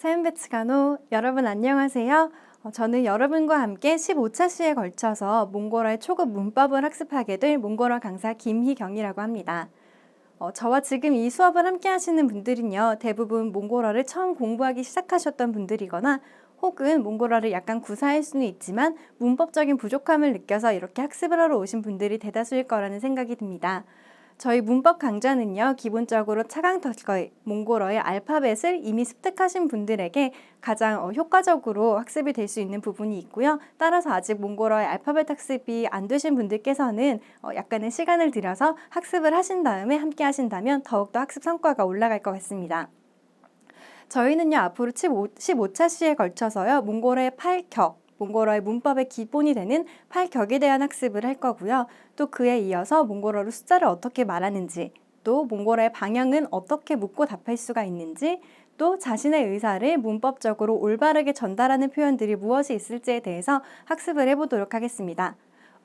세은배치가노 여러분 안녕하세요. 저는 여러분과 함께 15차 시에 걸쳐서 몽골어의 초급 문법을 학습하게 될 몽골어 강사 김희경이라고 합니다. 저와 지금 이 수업을 함께 하시는 분들은요, 대부분 몽골어를 처음 공부하기 시작하셨던 분들이거나 혹은 몽골어를 약간 구사할 수는 있지만 문법적인 부족함을 느껴서 이렇게 학습을 하러 오신 분들이 대다수일 거라는 생각이 듭니다. 저희 문법 강좌는요, 기본적으로 차강터거의 몽골어의 알파벳을 이미 습득하신 분들에게 가장 효과적으로 학습이 될 수 있는 부분이 있고요. 따라서 아직 몽골어의 알파벳 학습이 안 되신 분들께서는 약간의 시간을 들여서 학습을 하신 다음에 함께 하신다면 더욱더 학습 성과가 올라갈 것 같습니다. 저희는요, 앞으로 15차 시에 걸쳐서요, 몽골어의 8격, 몽골어의 문법의 기본이 되는 8격에 대한 학습을 할 거고요. 또 그에 이어서 몽골어로 숫자를 어떻게 말하는지, 또 몽골어의 방향은 어떻게 묻고 답할 수가 있는지, 또 자신의 의사를 문법적으로 올바르게 전달하는 표현들이 무엇이 있을지에 대해서 학습을 해보도록 하겠습니다.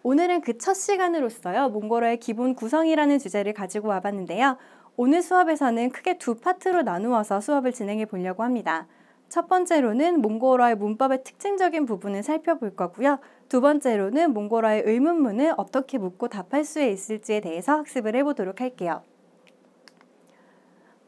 오늘은 그 첫 시간으로서요, 몽골어의 기본 구성이라는 주제를 가지고 와봤는데요. 오늘 수업에서는 크게 두 파트로 나누어서 수업을 진행해 보려고 합니다. 첫 번째로는 몽골어의 문법의 특징적인 부분을 살펴볼 거고요. 두 번째로는 몽골어의 의문문을 어떻게 묻고 답할 수 있을지에 대해서 학습을 해보도록 할게요.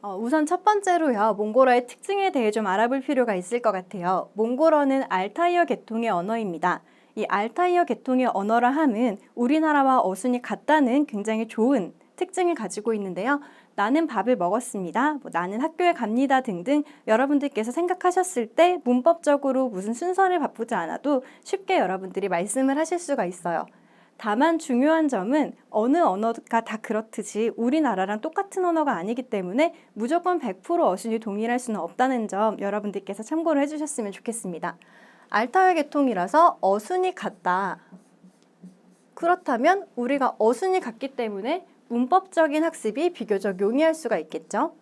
우선 첫 번째로요, 몽골어의 특징에 대해 좀 알아볼 필요가 있을 것 같아요. 몽골어는 알타이어 계통의 언어입니다. 이 알타이어 계통의 언어라 함은 우리나라와 어순이 같다는 굉장히 좋은 특징을 가지고 있는데요. 나는 밥을 먹었습니다. 나는 학교에 갑니다 등등 여러분들께서 생각하셨을 때 문법적으로 무슨 순서를 바꾸지 않아도 쉽게 여러분들이 말씀을 하실 수가 있어요. 다만 중요한 점은 어느 언어가 다 그렇듯이 우리나라랑 똑같은 언어가 아니기 때문에 무조건 100% 어순이 동일할 수는 없다는 점 여러분들께서 참고를 해주셨으면 좋겠습니다. 알타이어 계통이라서 어순이 같다. 그렇다면 우리가 어순이 같기 때문에 문법적인 학습이 비교적 용이할 수가 있겠죠.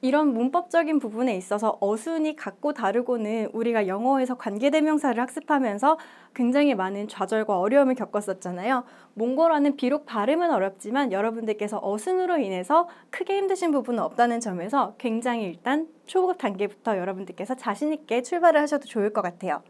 이런 문법적인 부분에 있어서 어순이 같고 다르고는 우리가 영어에서 관계대명사를 학습하면서 굉장히 많은 좌절과 어려움을 겪었었잖아요. 몽골어는 비록 발음은 어렵지만 여러분들께서 어순으로 인해서 크게 힘드신 부분은 없다는 점에서 굉장히 일단 초급 단계부터 여러분들께서 자신 있게 출발을 하셔도 좋을 것 같아요.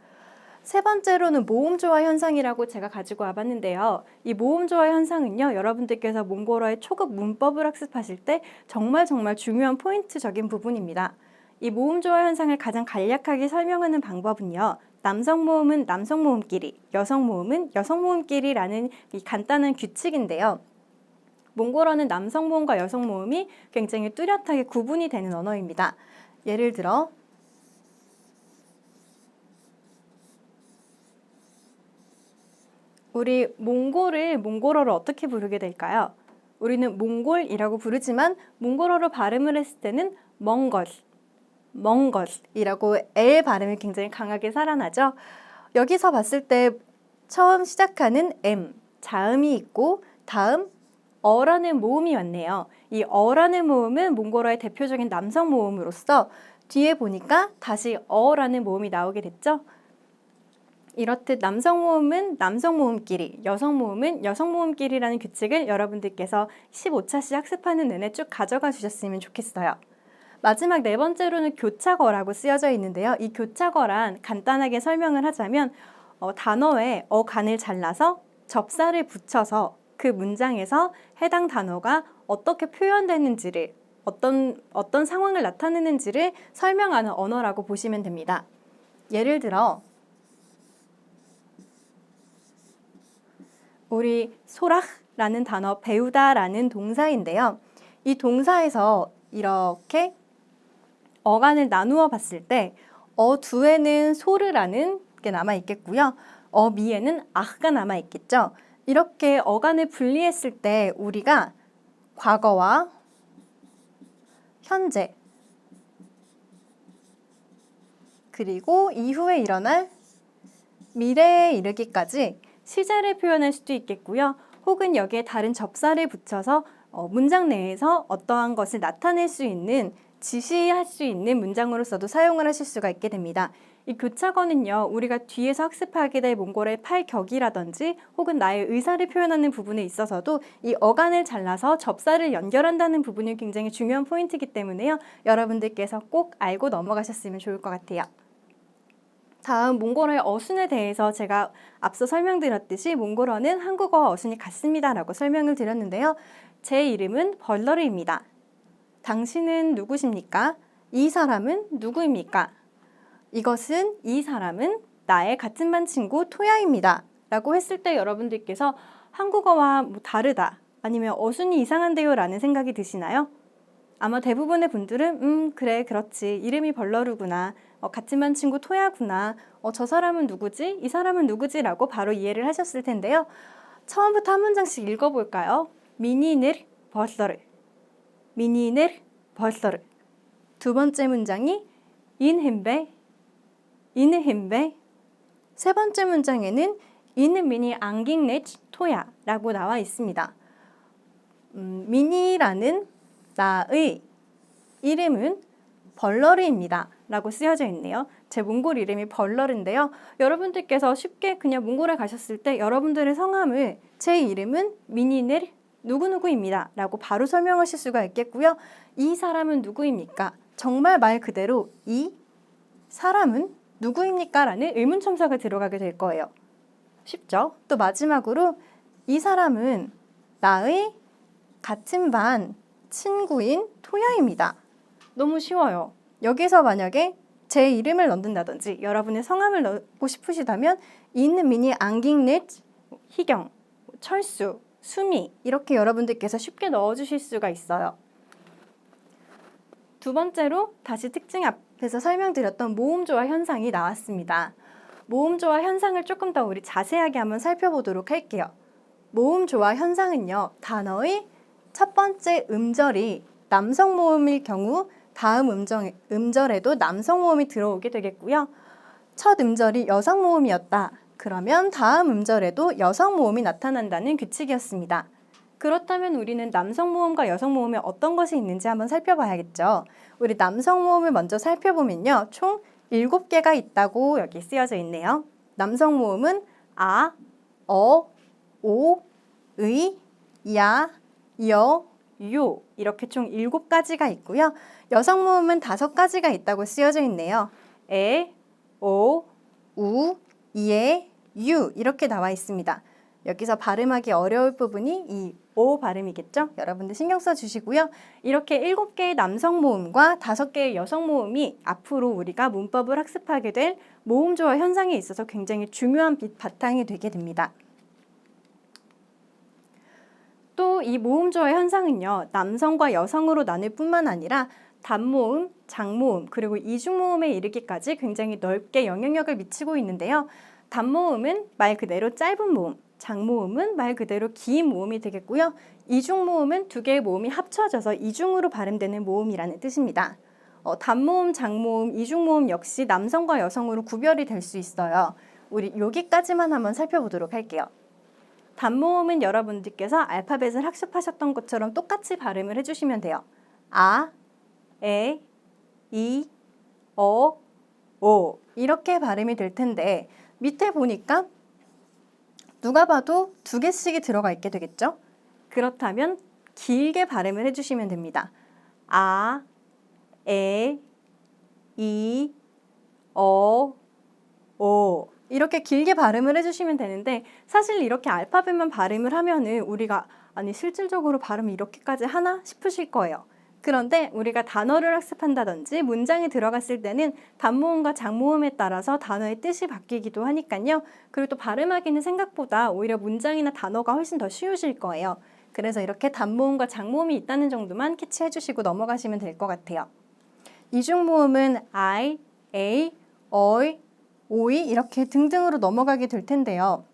세 번째로는 모음조화 현상이라고 제가 가지고 와봤는데요. 이 모음조화 현상은요, 여러분들께서 몽골어의 초급 문법을 학습하실 때 정말 중요한 포인트적인 부분입니다. 이 모음조화 현상을 가장 간략하게 설명하는 방법은요, 남성 모음은 남성 모음끼리, 여성 모음은 여성 모음끼리라는 이 간단한 규칙인데요. 몽골어는 남성 모음과 여성 모음이 굉장히 뚜렷하게 구분이 되는 언어입니다. 예를 들어 우리 몽골을 몽골어로 어떻게 부르게 될까요? 우리는 몽골이라고 부르지만 몽골어로 발음을 했을 때는 멍것이라고 의 발음이 굉장히 강하게 살아나죠. 여기서 봤을 때 처음 시작하는 M, 자음이 있고 다음 어라는 모음이 왔네요. 이 어라는 모음은 몽골어의 대표적인 남성 모음으로서 뒤에 보니까 다시 어라는 모음이 나오게 됐죠. 이렇듯 남성 모음은 남성 모음끼리, 여성 모음은 여성 모음끼리라는 규칙을 여러분들께서 15차씩 학습하는 내내 쭉 가져가 주셨으면 좋겠어요. 마지막 네 번째로는 교차거라고 쓰여져 있는데요. 이 교차거란 간단하게 설명을 하자면 단어에 어간을 잘라서 접사를 붙여서 그 문장에서 해당 단어가 어떻게 표현되는지를 어떤 상황을 나타내는지를 설명하는 언어라고 보시면 됩니다. 예를 들어 우리 소라라는 단어 배우다라는 동사인데요. 이 동사에서 이렇게 어간을 나누어 봤을 때 어두에는 소르라는 게 남아 있겠고요. 미에는 아흐가 남아 있겠죠. 이렇게 어간을 분리했을 때 우리가 과거와 현재 그리고 이후에 일어날 미래에 이르기까지 시제를 표현할 수도 있겠고요. 혹은 여기에 다른 접사를 붙여서 문장 내에서 어떠한 것을 나타낼 수 있는 지시할 수 있는 문장으로서도 사용을 하실 수가 있게 됩니다. 이 교차권은요, 우리가 뒤에서 학습하게 될 몽골어의 팔격이라든지 혹은 나의 의사를 표현하는 부분에 있어서도 이 어간을 잘라서 접사를 연결한다는 부분이 굉장히 중요한 포인트이기 때문에요. 여러분들께서 꼭 알고 넘어가셨으면 좋을 것 같아요. 다음 몽골어의 어순에 대해서 제가 앞서 설명드렸듯이 몽골어는 한국어와 어순이 같습니다 라고 설명을 드렸는데요. 제 이름은 벌러르입니다. 당신은 누구십니까? 이 사람은 누구입니까? 이것은 이 사람은 나의 같은 반 친구 토야입니다 라고 했을 때 여러분들께서 한국어와 뭐 다르다 아니면 어순이 이상한데요 라는 생각이 드시나요? 아마 대부분의 분들은 그래 그렇지 이름이 벌러르구나 같은 반 친구 토야구나 저 사람은 누구지? 이 사람은 누구지? 라고 바로 이해를 하셨을 텐데요. 처음부터 한 문장씩 읽어볼까요? 미니늘 벌러르 미니늘 벌러르 두 번째 문장이 인힘베 인힘베 세 번째 문장에는 인미니 앙깅네치 토야 라고 나와 있습니다. 미니라는 나의 이름은 벌러르입니다 라고 쓰여져 있네요. 제 몽골 이름이 벌러르인데요. 여러분들께서 쉽게 그냥 몽골에 가셨을 때 여러분들의 성함을 제 이름은 미니넬 누구누구입니다 라고 바로 설명하실 수가 있겠고요. 이 사람은 누구입니까? 정말 말 그대로 이 사람은 누구입니까? 라는 의문첨사가 들어가게 될 거예요. 쉽죠? 또 마지막으로 이 사람은 나의 같은 반 친구인 토야입니다. 너무 쉬워요. 여기서 만약에 제 이름을 넣는다든지 여러분의 성함을 넣고 싶으시다면 있는 미니 앙깅넷 희경, 철수, 수미 이렇게 여러분들께서 쉽게 넣어주실 수가 있어요. 두 번째로 다시 특징 앞에서 설명드렸던 모음조화 현상이 나왔습니다. 모음조화 현상을 조금 더 우리 자세하게 한번 살펴보도록 할게요. 모음조화 현상은요. 단어의 첫 번째 음절이 남성 모음일 경우 다음 음절에도 남성 모음이 들어오게 되겠고요. 첫 음절이 여성 모음이었다. 그러면 다음 음절에도 여성 모음이 나타난다는 규칙이었습니다. 그렇다면 우리는 남성 모음과 여성 모음에 어떤 것이 있는지 한번 살펴봐야겠죠. 우리 남성 모음을 먼저 살펴보면요. 총 7개가 있다고 여기 쓰여져 있네요. 남성 모음은 아, 어, 오, 의, 야, 여, 요 이렇게 총 7가지가 있고요. 여성 모음은 5가지가 있다고 쓰여져 있네요. 에, 오, 우, 예, 유 이렇게 나와 있습니다. 여기서 발음하기 어려울 부분이 이 오 발음이겠죠? 여러분들 신경 써주시고요. 이렇게 7개의 남성 모음과 5개의 여성 모음이 앞으로 우리가 문법을 학습하게 될 모음조화 현상에 있어서 굉장히 중요한 바탕이 되게 됩니다. 또 이 모음조화 현상은요. 남성과 여성으로 나눌 뿐만 아니라 단모음, 장모음, 그리고 이중모음에 이르기까지 굉장히 넓게 영향력을 미치고 있는데요. 단모음은 말 그대로 짧은 모음, 장모음은 말 그대로 긴 모음이 되겠고요. 이중모음은 2개의 모음이 합쳐져서 이중으로 발음되는 모음이라는 뜻입니다. 단모음, 장모음, 이중모음 역시 남성과 여성으로 구별이 될 수 있어요. 우리 여기까지만 한번 살펴보도록 할게요. 단모음은 여러분들께서 알파벳을 학습하셨던 것처럼 똑같이 발음을 해주시면 돼요. 아, 에, 이, 어, 오 이렇게 발음이 될 텐데 밑에 보니까 누가 봐도 2개씩이 들어가 있게 되겠죠? 그렇다면 길게 발음을 해주시면 됩니다. 아, 에, 이, 어, 오 이렇게 길게 발음을 해주시면 되는데 사실 이렇게 알파벳만 발음을 하면은 우리가 아니 실질적으로 발음이 이렇게까지 하나 싶으실 거예요. 그런데 우리가 단어를 학습한다든지 문장에 들어갔을 때는 단모음과 장모음에 따라서 단어의 뜻이 바뀌기도 하니까요. 그리고 또 발음하기는 생각보다 오히려 문장이나 단어가 훨씬 더 쉬우실 거예요. 그래서 이렇게 단모음과 장모음이 있다는 정도만 캐치해 주시고 넘어가시면 될 것 같아요. 이중모음은 I, A, 어이, 오이 이렇게 등등으로 넘어가게 될 텐데요.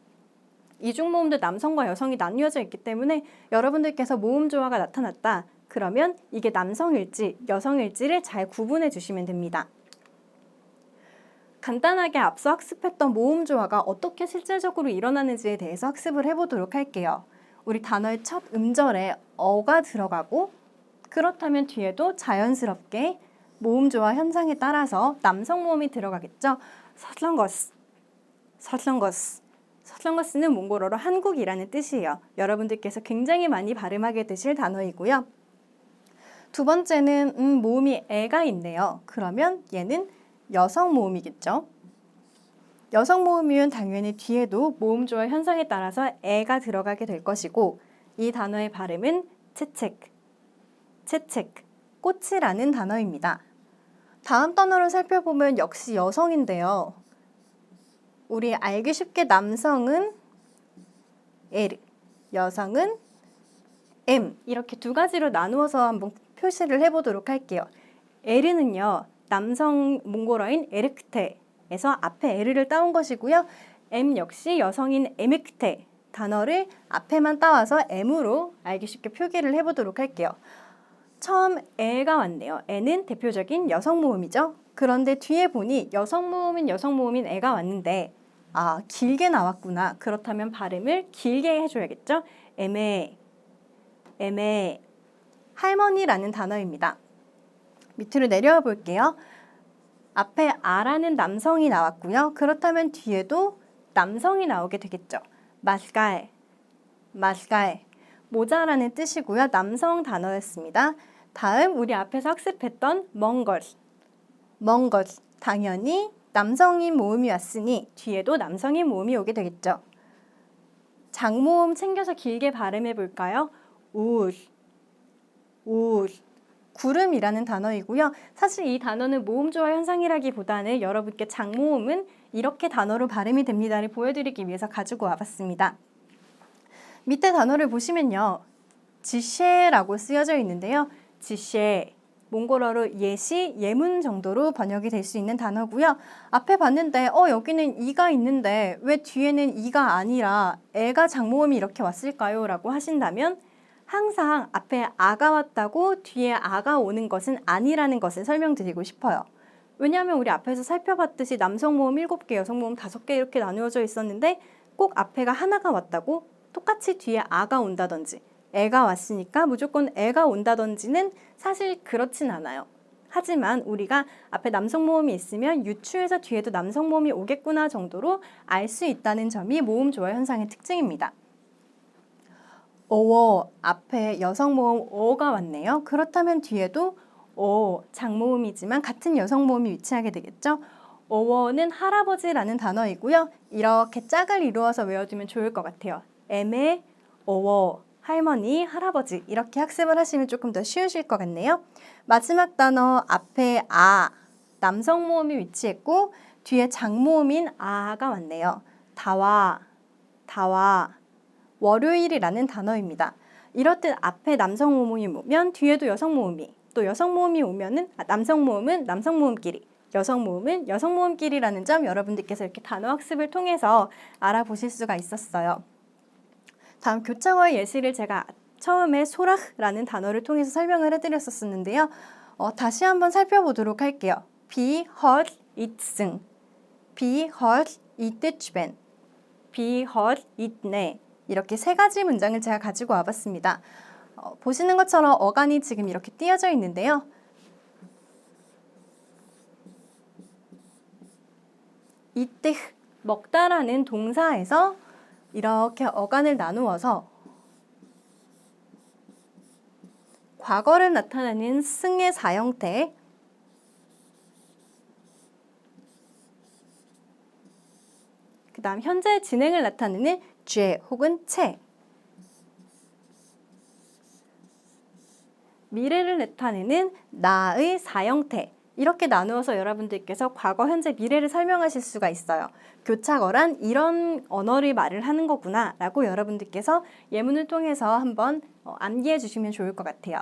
이중모음도 남성과 여성이 나뉘어져 있기 때문에 여러분들께서 모음조화가 나타났다. 그러면 이게 남성일지, 여성일지를 잘 구분해 주시면 됩니다. 간단하게 앞서 학습했던 모음조화가 어떻게 실질적으로 일어나는지에 대해서 학습을 해보도록 할게요. 우리 단어의 첫 음절에 어가 들어가고 그렇다면 뒤에도 자연스럽게 모음조화 현상에 따라서 남성 모음이 들어가겠죠. 설렁거스, 설렁거스. 설렁거스는 몽골어로 한국이라는 뜻이에요. 여러분들께서 굉장히 많이 발음하게 되실 단어이고요. 두 번째는 모음이 에가 있네요. 그러면 얘는 여성 모음이겠죠. 여성 모음이면 당연히 뒤에도 모음조화 현상에 따라서 에가 들어가게 될 것이고 이 단어의 발음은 채책, 채책, 꽃이라는 단어입니다. 다음 단어를 살펴보면 역시 여성인데요. 우리 알기 쉽게 남성은 에르, 여성은 M 이렇게 두 가지로 나누어서 한번 표시를 해보도록 할게요. 에르는요, 남성 몽골어인 에르크테에서 앞에 에르를 따온 것이고요. M 역시 여성인 에메크테 단어를 앞에만 따와서 M으로 알기 쉽게 표기를 해보도록 할게요. 처음 에가 왔네요. 에는 대표적인 여성 모음이죠. 그런데 뒤에 보니 여성 모음인 에가 왔는데 아, 길게 나왔구나. 그렇다면 발음을 길게 해줘야겠죠. 에메, 에메, 할머니라는 단어입니다. 밑으로 내려와 볼게요. 앞에 아라는 남성이 나왔고요. 그렇다면 뒤에도 남성이 나오게 되겠죠. 마스갈, 마스갈, 모자라는 뜻이고요. 남성 단어였습니다. 다음 우리 앞에서 학습했던 멍걸, 멍걸, 당연히 남성인 모음이 왔으니 뒤에도 남성인 모음이 오게 되겠죠. 장모음 챙겨서 길게 발음해 볼까요? 울, 울, 구름이라는 단어이고요. 사실 이 단어는 모음조화 현상이라기보다는 여러분께 장모음은 이렇게 단어로 발음이 됩니다를 보여드리기 위해서 가지고 와봤습니다. 밑에 단어를 보시면요. 지셰라고 쓰여져 있는데요. 지셰, 몽골어로 예시, 예문 정도로 번역이 될 수 있는 단어고요. 앞에 봤는데 여기는 이가 있는데 왜 뒤에는 이가 아니라 애가 장모음이 이렇게 왔을까요? 라고 하신다면 항상 앞에 아가 왔다고 뒤에 아가 오는 것은 아니라는 것을 설명드리고 싶어요. 왜냐하면 우리 앞에서 살펴봤듯이 남성 모음 7개, 여성 모음 5개 이렇게 나누어져 있었는데 꼭 앞에가 하나가 왔다고 똑같이 뒤에 아가 온다든지 애가 왔으니까 무조건 애가 온다든지는 사실 그렇진 않아요. 하지만 우리가 앞에 남성 모음이 있으면 유추해서 뒤에도 남성 모음이 오겠구나 정도로 알 수 있다는 점이 모음 조화 현상의 특징입니다. 오워, 앞에 여성 모음 오가 왔네요. 그렇다면 뒤에도 오, 장모음이지만 같은 여성 모음이 위치하게 되겠죠. 오워는 할아버지라는 단어이고요. 이렇게 짝을 이루어서 외워두면 좋을 것 같아요. 에메, 오워, 할머니, 할아버지 이렇게 학습을 하시면 조금 더 쉬우실 것 같네요. 마지막 단어 앞에 아, 남성 모음이 위치했고 뒤에 장모음인 아가 왔네요. 다와, 다와, 월요일이라는 단어입니다. 이렇듯 앞에 남성 모음이 오면 뒤에도 여성 모음이, 또 여성 모음이 오면은 남성 모음은 남성 모음끼리, 여성 모음은 여성 모음끼리라는 점 여러분들께서 이렇게 단어 학습을 통해서 알아보실 수가 있었어요. 다음 교창어의 예시를 제가 처음에 소라흐라는 단어를 통해서 설명을 해드렸었는데요. 다시 한번 살펴보도록 할게요. 비, 헛, 이츠승, 비, 헛, 이뜨추벤, 비, 헛, 이트네 이렇게 세 가지 문장을 제가 가지고 와봤습니다. 보시는 것처럼 어간이 지금 이렇게 띄어져 있는데요. 이뜨, 먹다라는 동사에서 이렇게 어간을 나누어서 과거를 나타내는 승의 사형태, 그 다음 현재 진행을 나타내는 죄 혹은 채, 미래를 나타내는 나의 사형태 이렇게 나누어서 여러분들께서 과거, 현재, 미래를 설명하실 수가 있어요. 교착어란 이런 언어를 말을 하는 거구나 라고 여러분들께서 예문을 통해서 한번 암기해 주시면 좋을 것 같아요.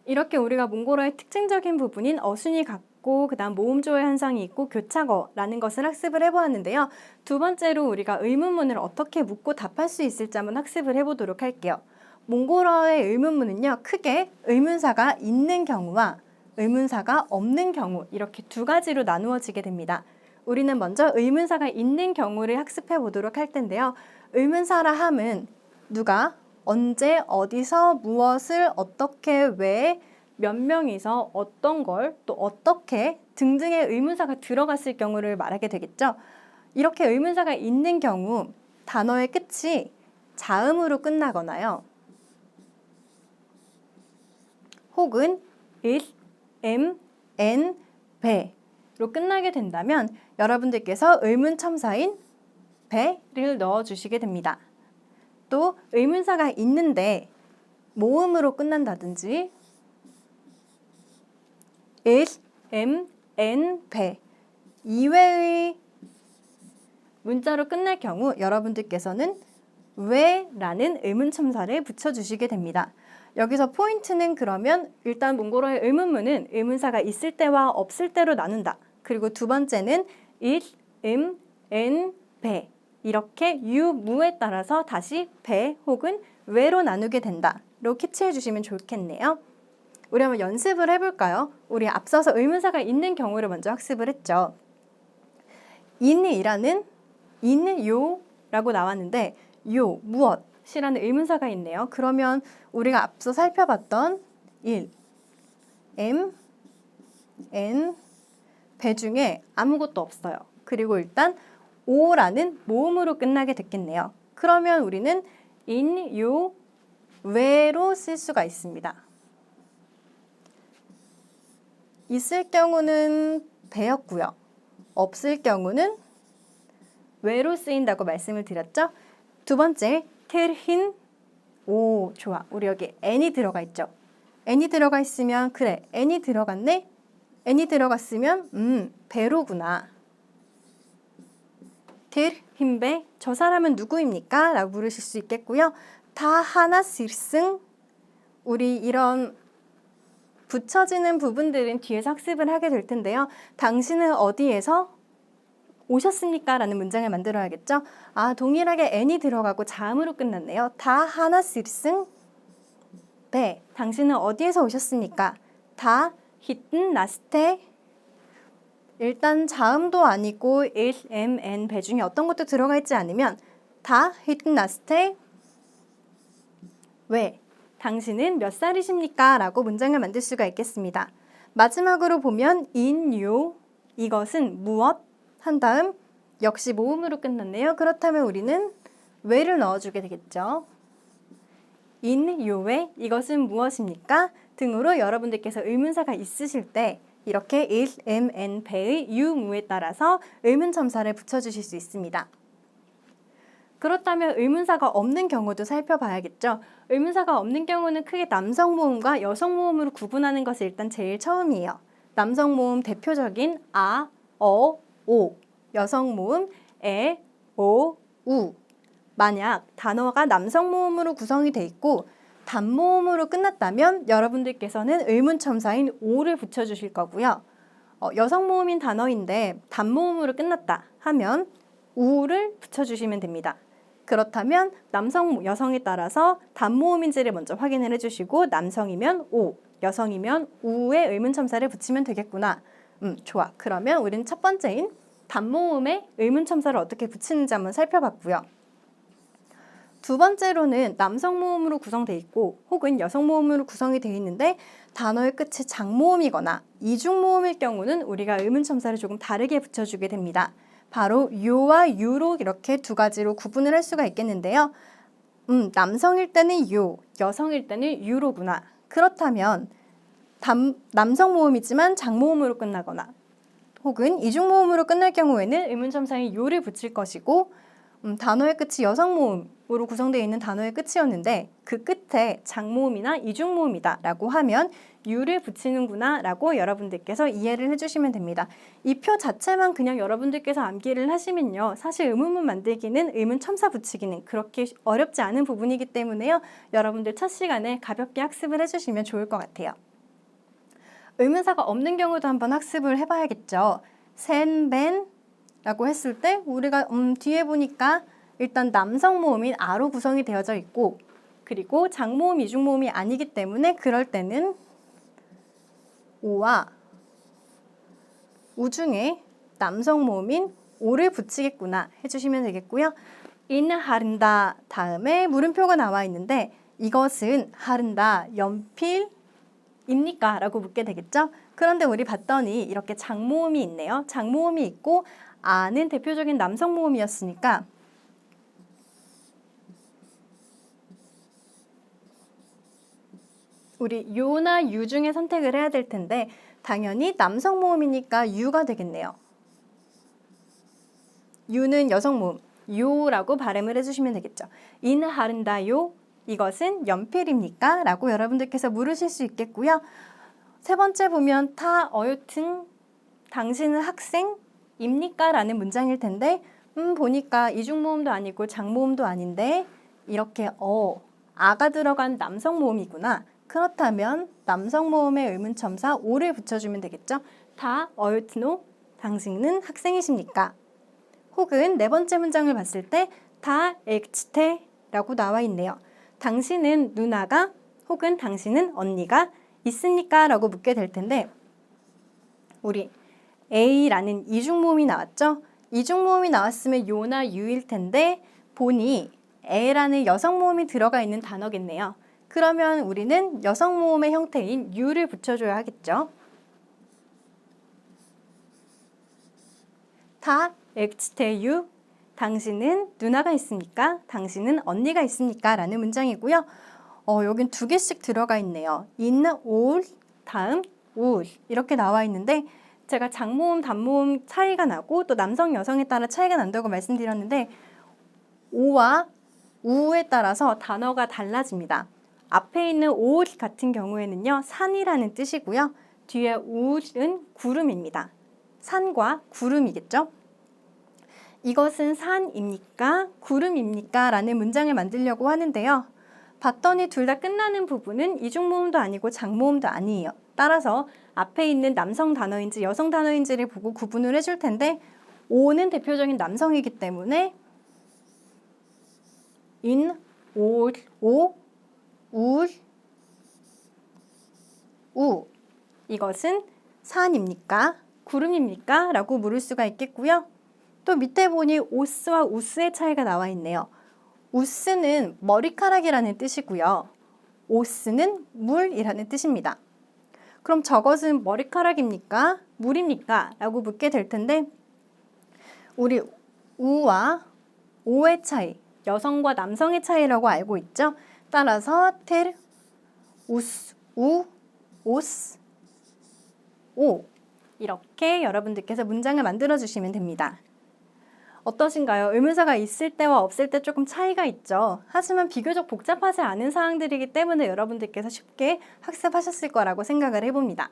이렇게 우리가 몽골어의 특징적인 부분인 어순이 같고 그 다음 모음조화 현상이 있고 교착어라는 것을 학습을 해보았는데요. 두 번째로 우리가 의문문을 어떻게 묻고 답할 수 있을지 한번 학습을 해보도록 할게요. 몽골어의 의문문은요. 크게 의문사가 있는 경우와 의문사가 없는 경우 이렇게 두 가지로 나누어지게 됩니다. 우리는 먼저 의문사가 있는 경우를 학습해 보도록 할 텐데요. 의문사라 함은 누가, 언제, 어디서, 무엇을, 어떻게, 왜, 몇 명이서 어떤 걸, 또 어떻게 등등의 의문사가 들어갔을 경우를 말하게 되겠죠. 이렇게 의문사가 있는 경우 단어의 끝이 자음으로 끝나거나요. 혹은 is, am, and, be로 끝나게 된다면 여러분들께서 의문첨사인 be를 넣어주시게 됩니다. 또 의문사가 있는데 모음으로 끝난다든지 is, am, and, be 이외의 문자로 끝날 경우 여러분들께서는 왜라는 의문첨사를 붙여주시게 됩니다. 여기서 포인트는 그러면 일단 몽골어의 의문문은 의문사가 있을 때와 없을 때로 나눈다. 그리고 두 번째는 is, am, and, be 이렇게 유무에 따라서 다시 be 혹은 왜로 나누게 된다로 캐치해 주시면 좋겠네요. 우리 한번 연습을 해볼까요? 우리 앞서서 의문사가 있는 경우를 먼저 학습을 했죠. 인이라는 인요라고 나왔는데 요, 무엇이라는 의문사가 있네요. 그러면 우리가 앞서 살펴봤던 일, am, and, 배 중에 아무것도 없어요. 그리고 일단 오라는 모음으로 끝나게 됐겠네요. 그러면 우리는 in, 요, 왜로 쓸 수가 있습니다. 있을 경우는 배였고요. 없을 경우는 왜로 쓰인다고 말씀을 드렸죠. 두 번째, 틀힌 오, 좋아. 우리 여기 n이 들어가 있죠. n이 들어가 있으면 그래, n이 들어갔네? n이 들어갔으면 배로구나. 틀힌 배, 저 사람은 누구입니까? 라고 물으실 수 있겠고요. 다 하나 실승, 우리 이런 붙여지는 부분들은 뒤에서 학습을 하게 될 텐데요. 당신은 어디에서 오셨습니까? 라는 문장을 만들어야겠죠. 아, 동일하게 n이 들어가고 자음으로 끝났네요. 다 하나 실승 배, 당신은 어디에서 오셨습니까? 다 히튼 나스테, 일단 자음도 아니고 is, am, and, 배 중에 어떤 것도 들어가 있지 않으면 다 히튼 나스테 왜, 당신은 몇 살이십니까? 라고 문장을 만들 수가 있겠습니다. 마지막으로 보면 in, you, 이것은 무엇? 한 다음 역시 모음으로 끝났네요. 그렇다면 우리는 왜를 넣어주게 되겠죠. in, you의 이것은 무엇입니까? 등으로 여러분들께서 의문사가 있으실 때 이렇게 is, am, and, be의 유무에 따라서 의문첨사를 붙여주실 수 있습니다. 그렇다면 의문사가 없는 경우도 살펴봐야겠죠. 의문사가 없는 경우는 크게 남성 모음과 여성 모음으로 구분하는 것이 일단 제일 처음이에요. 남성 모음 대표적인 아, 어, 오, 여성 모음 에, 오, 우. 만약 단어가 남성 모음으로 구성이 돼 있고 단모음으로 끝났다면 여러분들께서는 의문첨사인 오를 붙여주실 거고요. 여성 모음인 단어인데 단모음으로 끝났다 하면 우를 붙여주시면 됩니다. 그렇다면 남성, 여성에 따라서 단모음인지를 먼저 확인을 해주시고 남성이면 오, 여성이면 우에 의문첨사를 붙이면 되겠구나. 좋아. 그러면 우리는 첫 번째인 단모음에 의문첨사를 어떻게 붙이는지 한번 살펴봤고요. 두 번째로는 남성 모음으로 구성되어 있고 혹은 여성 모음으로 구성이 되어 있는데 단어의 끝이 장모음이거나 이중 모음일 경우는 우리가 의문첨사를 조금 다르게 붙여주게 됩니다. 바로 요와 유로 이렇게 두 가지로 구분을 할 수가 있겠는데요. 남성일 때는 요, 여성일 때는 유로구나. 그렇다면 남성 모음이지만 장모음으로 끝나거나 혹은 이중 모음으로 끝날 경우에는 의문첨사인 요를 붙일 것이고 단어의 끝이 여성 모음으로 구성되어 있는 단어의 끝이었는데 그 끝에 장모음이나 이중모음이다 라고 하면 유를 붙이는구나 라고 여러분들께서 이해를 해주시면 됩니다. 이 표 자체만 그냥 여러분들께서 암기를 하시면요. 사실 의문문 만들기는 의문 첨사 붙이기는 그렇게 어렵지 않은 부분이기 때문에요. 여러분들 첫 시간에 가볍게 학습을 해주시면 좋을 것 같아요. 의문사가 없는 경우도 한번 학습을 해봐야겠죠. 센벤 라고 했을 때 우리가 뒤에 보니까 일단 남성 모음인 아로 구성이 되어져 있고 그리고 장모음, 이중모음이 아니기 때문에 그럴 때는 오와 우 중에 남성 모음인 오를 붙이겠구나 해주시면 되겠고요. 인하른다 다음에 물음표가 나와 있는데 이것은 하른다, 연필입니까? 라고 묻게 되겠죠? 그런데 우리 봤더니 이렇게 장모음이 있네요. 장모음이 있고 아는 대표적인 남성 모음이었으니까 우리 요나 유 중에 선택을 해야 될 텐데 당연히 남성 모음이니까 유가 되겠네요. 유는 여성 모음, 요라고 발음을 해주시면 되겠죠. 인 하른다요, 이것은 연필입니까? 라고 여러분들께서 물으실 수 있겠고요. 세 번째 보면 타 어유튼 당신은 학생입니까? 라는 문장일 텐데 보니까 이중모음도 아니고 장모음도 아닌데 이렇게 아가 들어간 남성 모음이구나. 그렇다면 남성 모음의 의문첨사 오를 붙여주면 되겠죠. 타 어유트노 당신은 학생이십니까? 혹은 네 번째 문장을 봤을 때 다 엑치테라고 나와 있네요. 당신은 누나가 혹은 당신은 언니가 있습니까? 라고 묻게 될 텐데 우리 A라는 이중모음이 나왔죠? 이중모음이 나왔으면 요나 유일 텐데 보니 A라는 여성모음이 들어가 있는 단어겠네요. 그러면 우리는 여성모음의 형태인 유를 붙여줘야 하겠죠. 다 엑치테유 당신은 누나가 있습니까? 당신은 언니가 있습니까? 라는 문장이고요. 여긴 두 개씩 들어가 있네요. in, all, 다음, would 이렇게 나와 있는데 제가 장모음, 단모음 차이가 나고 또 남성, 여성에 따라 차이가 난다고 말씀드렸는데 오와 우에 따라서 단어가 달라집니다. 앞에 있는 all 같은 경우에는요. 산이라는 뜻이고요. 뒤에 would은 구름입니다. 산과 구름이겠죠? 이것은 산입니까? 구름입니까? 라는 문장을 만들려고 하는데요. 봤더니 둘 다 끝나는 부분은 이중모음도 아니고 장모음도 아니에요. 따라서 앞에 있는 남성 단어인지 여성 단어인지를 보고 구분을 해줄 텐데 오는 대표적인 남성이기 때문에 in, 올, 오, 울, 우 이것은 산입니까? 구름입니까? 라고 물을 수가 있겠고요. 또 밑에 보니 오스와 우스의 차이가 나와 있네요. 우스는 머리카락이라는 뜻이고요. 오스는 물이라는 뜻입니다. 그럼 저것은 머리카락입니까? 물입니까? 라고 묻게 될 텐데 우리 우와 오의 차이, 여성과 남성의 차이라고 알고 있죠? 따라서 텔, 우스, 우, 오스, 오 이렇게 여러분들께서 문장을 만들어 주시면 됩니다. 어떠신가요? 의문사가 있을 때와 없을 때 조금 차이가 있죠. 하지만 비교적 복잡하지 않은 사항들이기 때문에 여러분들께서 쉽게 학습하셨을 거라고 생각을 해봅니다.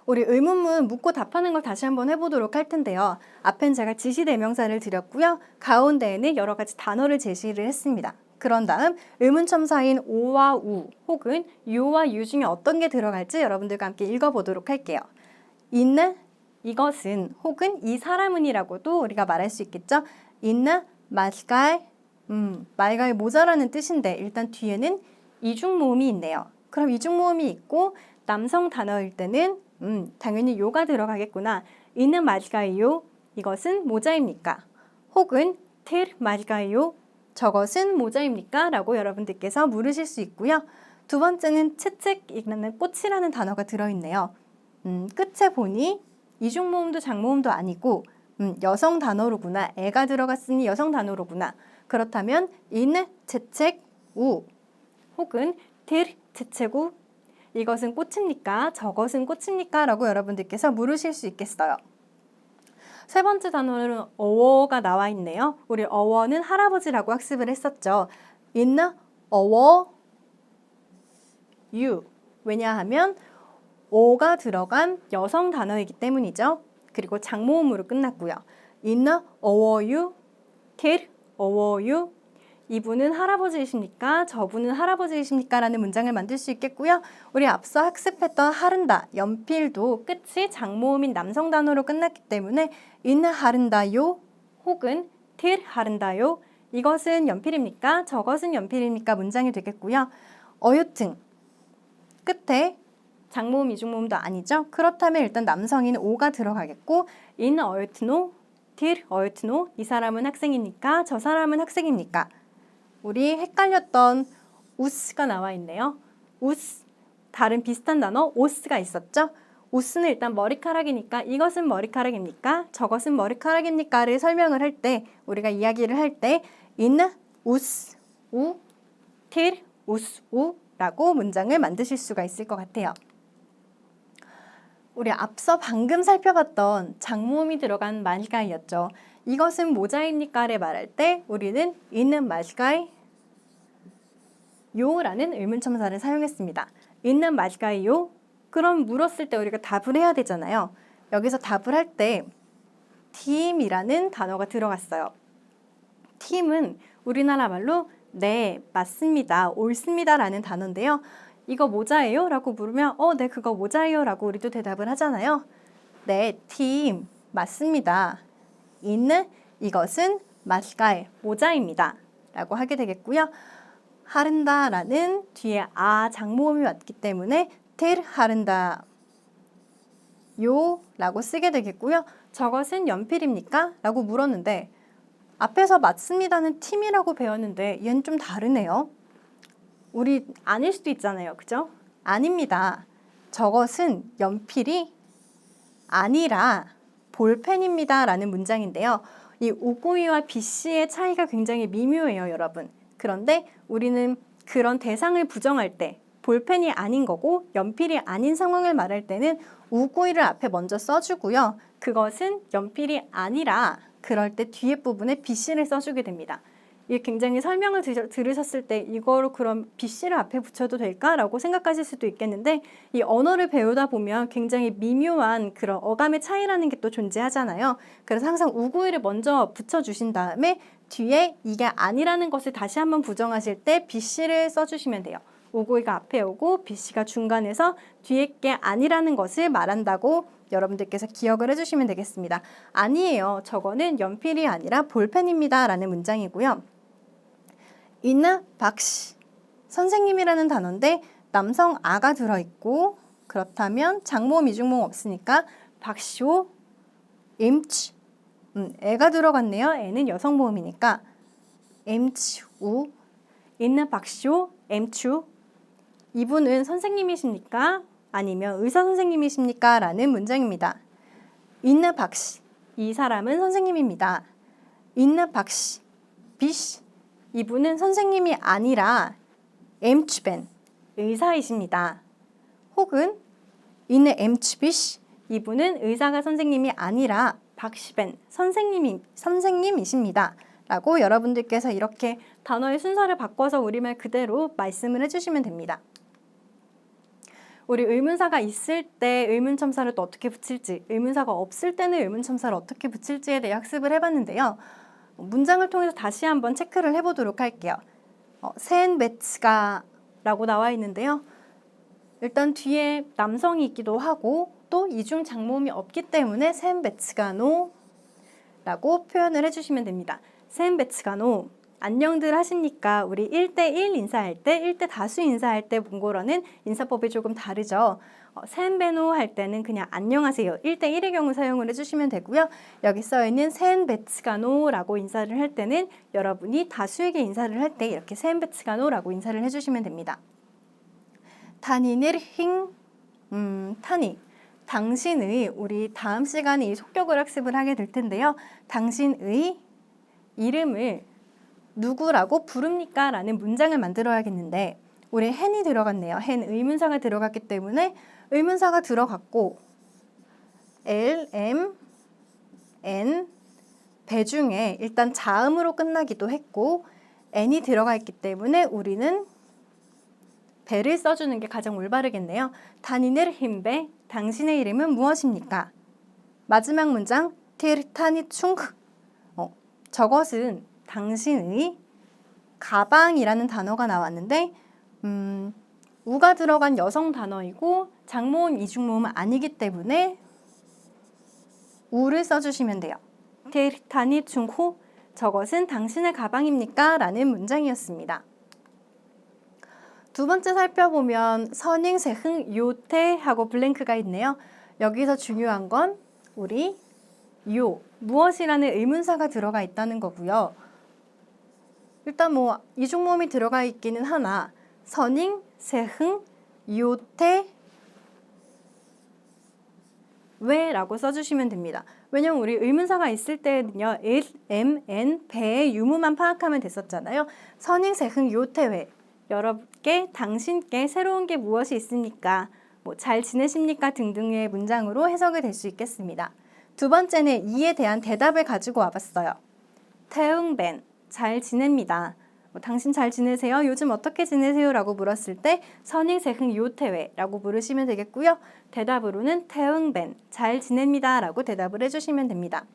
우리 의문문 묻고 답하는 걸 다시 한번 해보도록 할 텐데요. 앞엔 제가 지시대명사를 드렸고요. 가운데에는 여러 가지 단어를 제시를 했습니다. 그런 다음 의문첨사인 오와 우 혹은 요와 유 중에 어떤 게 들어갈지 여러분들과 함께 읽어보도록 할게요. 있는 이것은 혹은 이 사람은이라고도 우리가 말할 수 있겠죠. 있나 말갈 말갈 모자라는 뜻인데 일단 뒤에는 이중모음이 있네요. 그럼 이중모음이 있고 남성 단어일 때는 당연히 요가 들어가겠구나. 있는 말갈요 이것은 모자입니까? 혹은 틀 말갈요 저것은 모자입니까? 라고 여러분들께서 물으실 수 있고요. 두 번째는 채찍이라는 꽃이라는 단어가 들어있네요. 끝에 보니 이중모음도 장모음도 아니고 여성 단어로구나. 애가 들어갔으니 여성 단어로구나. 그렇다면 인, 채책, 우 혹은 들, 채책, 우 이것은 꽃입니까? 저것은 꽃입니까? 라고 여러분들께서 물으실 수 있겠어요. 세 번째 단어는 어워가 나와 있네요. 우리 어워는 할아버지라고 학습을 했었죠. 있나? 어워, 유 왜냐하면 오가 들어간 여성 단어이기 때문이죠. 그리고 장모음으로 끝났고요. 있나 어워유, 텔 어워유 이분은 할아버지이십니까? 저분은 할아버지이십니까? 라는 문장을 만들 수 있겠고요. 우리 앞서 학습했던 하른다, 연필도 끝이 장모음인 남성 단어로 끝났기 때문에 있나 하른다요 혹은 텔 하른다요 이것은 연필입니까? 저것은 연필입니까? 문장이 되겠고요. 어유튼 끝에 장모음, 이중모음도 아니죠. 그렇다면 일단 남성인 오가 들어가겠고 in 어유트노, 딜 어유트노 이 사람은 학생입니까? 저 사람은 학생입니까? 우리 헷갈렸던 우스가 나와 있네요. 우스, 다른 비슷한 단어 오스가 있었죠? 우스는 일단 머리카락이니까 이것은 머리카락입니까? 저것은 머리카락입니까?를 설명을 할 때, 우리가 이야기를 할 때 인 우스 우, 틸 우스 우라고 문장을 만드실 수가 있을 것 같아요. 우리 앞서 방금 살펴봤던 장모음이 들어간 말가이였죠. 이것은 모자입니까?를 말할 때 우리는 있는 말가이 요라는 의문첨사를 사용했습니다. 있는 말가이요? 그럼 물었을 때 우리가 답을 해야 되잖아요. 여기서 답을 할 때 팀이라는 단어가 들어갔어요. 팀은 우리나라 말로 네, 맞습니다, 옳습니다 라는 단어인데요. 이거 모자예요? 라고 물으면 네, 그거 모자예요 라고 우리도 대답을 하잖아요. 네, 팀, 맞습니다. 있는 이것은 마스카의 모자입니다 라고 하게 되겠고요. 하른다 라는 뒤에 장모음이 왔기 때문에 텔 하른다 요 라고 쓰게 되겠고요. 저것은 연필입니까? 라고 물었는데 앞에서 맞습니다는 팀이라고 배웠는데 얘는 좀 다르네요. 우리 아닐 수도 있잖아요. 그죠? 아닙니다. 저것은 연필이 아니라 볼펜입니다 라는 문장인데요. 이 우구이와 비씨의 차이가 굉장히 미묘해요, 여러분. 그런데 우리는 그런 대상을 부정할 때 볼펜이 아닌 거고 연필이 아닌 상황을 말할 때는 우구이를 앞에 먼저 써주고요. 그것은 연필이 아니라 그럴 때 뒤에 부분에 비씨를 써주게 됩니다. 이게 굉장히 설명을 들으셨을 때 이거로 그럼 비씨를 앞에 붙여도 될까라고 생각하실 수도 있겠는데 이 언어를 배우다 보면 굉장히 미묘한 그런 어감의 차이라는 게 또 존재하잖아요. 그래서 항상 우구이를 먼저 붙여주신 다음에 뒤에 이게 아니라는 것을 다시 한번 부정하실 때 비씨를 써주시면 돼요. 우구이가 앞에 오고 비씨가 중간에서 뒤에 게 아니라는 것을 말한다고 여러분들께서 기억을 해주시면 되겠습니다. 아니에요. 저거는 연필이 아니라 볼펜입니다 라는 문장이고요. 이나 박씨, 선생님이라는 단어인데 남성 아가 들어있고 그렇다면 장모음 이중모음 없으니까 박시오 임치 애가 들어갔네요. 애는 여성 모음이니까 임치 우 있는 박시오 엠추 이분은 선생님이십니까? 아니면 의사 선생님이십니까? 라는 문장입니다. 있는 박씨, 이 사람은 선생님입니다. 있는 박씨, 비씨, 이분은 선생님이 아니라 엠추벤, 의사이십니다. 혹은 있는 엠추비씨, 이분은 의사가 선생님이 아니라 박시벤, 선생님이십니다. 라고 여러분들께서 이렇게 단어의 순서를 바꿔서 우리말 그대로 말씀을 해주시면 됩니다. 우리 의문사가 있을 때 의문첨사를 또 어떻게 붙일지, 의문사가 없을 때는 의문첨사를 어떻게 붙일지에 대해 학습을 해봤는데요. 문장을 통해서 다시 한번 체크를 해보도록 할게요. 센 베츠가 라고 나와 있는데요. 일단 뒤에 남성이 있기도 하고 또 이중 장모음이 없기 때문에 센 베츠가 노 라고 표현을 해주시면 됩니다. 센 베츠가 노, 안녕들 하십니까? 우리 1대1 인사할 때, 1대 다수 인사할 때 몽골어는 인사법이 조금 다르죠. 센베노 할 때는 그냥 안녕하세요. 1대1의 경우 사용을 해주시면 되고요. 여기 써있는 센베츠가노라고 인사를 할 때는 여러분이 다수에게 인사를 할 때 이렇게 센베츠가노라고 인사를 해주시면 됩니다. 타니를 힝, 타니. 당신의, 우리 다음 시간에 이 속격을 학습을 하게 될 텐데요. 당신의 이름을 누구라고 부릅니까? 라는 문장을 만들어야겠는데 우리 hen이 들어갔네요. hen 의문사가 들어갔기 때문에 의문사가 들어갔고 l, m, n 배중에 일단 자음으로 끝나기도 했고 n이 들어가 있기 때문에 우리는 배를 써주는 게 가장 올바르겠네요. 타니넬 힘배, 당신의 이름은 무엇입니까? 마지막 문장 티르타니 충크, 저것은 당신의 가방이라는 단어가 나왔는데 우가 들어간 여성 단어이고 장모음, 이중모음은 아니기 때문에 우를 써주시면 돼요. 티르타니 충후, 저것은 당신의 가방입니까? 라는 문장이었습니다. 두 번째 살펴보면 선잉, 세흥, 요태 하고 블랭크가 있네요. 여기서 중요한 건 우리 요, 무엇이라는 의문사가 들어가 있다는 거고요. 일단 뭐 이중모음이 들어가 있기는 하나 선잉, 세흥, 요태, 왜라고 써주시면 됩니다. 왜냐면 우리 의문사가 있을 때는요. it, am, and, 배의 유무만 파악하면 됐었잖아요. 선잉, 세흥, 요태, 왜. 여러분께, 당신께 새로운 게 무엇이 있습니까? 뭐 잘 지내십니까? 등등의 문장으로 해석이 될 수 있겠습니다. 두 번째는 이에 대한 대답을 가지고 와봤어요. 태응벤, 잘 지냅니다. 뭐, 당신 잘 지내세요? 요즘 어떻게 지내세요? 라고 물었을 때 선잉, 세흥, 요태회 라고 물으시면 되겠고요. 대답으로는 태응벤, 잘 지냅니다 라고 대답을 해주시면 됩니다.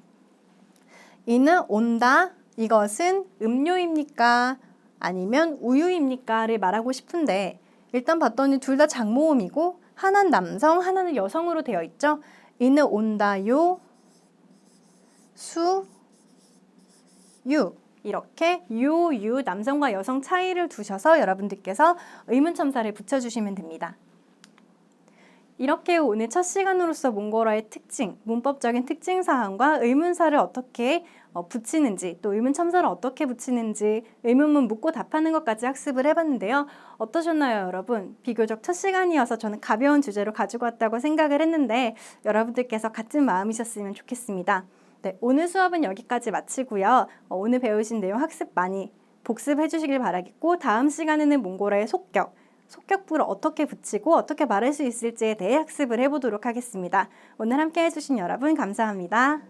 이는 온다, 이것은 음료입니까? 아니면 우유입니까? 를 말하고 싶은데 일단 봤더니 둘 다 장모음이고 하나는 남성, 하나는 여성으로 되어 있죠. 이는 온다요, 수, 유 이렇게 유, 유 남성과 여성 차이를 두셔서 여러분들께서 의문첨사를 붙여주시면 됩니다. 이렇게 오늘 첫 시간으로서 몽골어의 특징, 문법적인 특징 사항과 의문사를 어떻게 붙이는지 또 의문첨사를 어떻게 붙이는지 의문문 묻고 답하는 것까지 학습을 해봤는데요. 어떠셨나요, 여러분? 비교적 첫 시간이어서 저는 가벼운 주제로 가지고 왔다고 생각을 했는데 여러분들께서 같은 마음이셨으면 좋겠습니다. 네, 오늘 수업은 여기까지 마치고요. 오늘 배우신 내용 학습 많이 복습해 주시길 바라겠고 다음 시간에는 몽골어의 속격부를 어떻게 붙이고 어떻게 말할 수 있을지에 대해 학습을 해보도록 하겠습니다. 오늘 함께 해주신 여러분 감사합니다.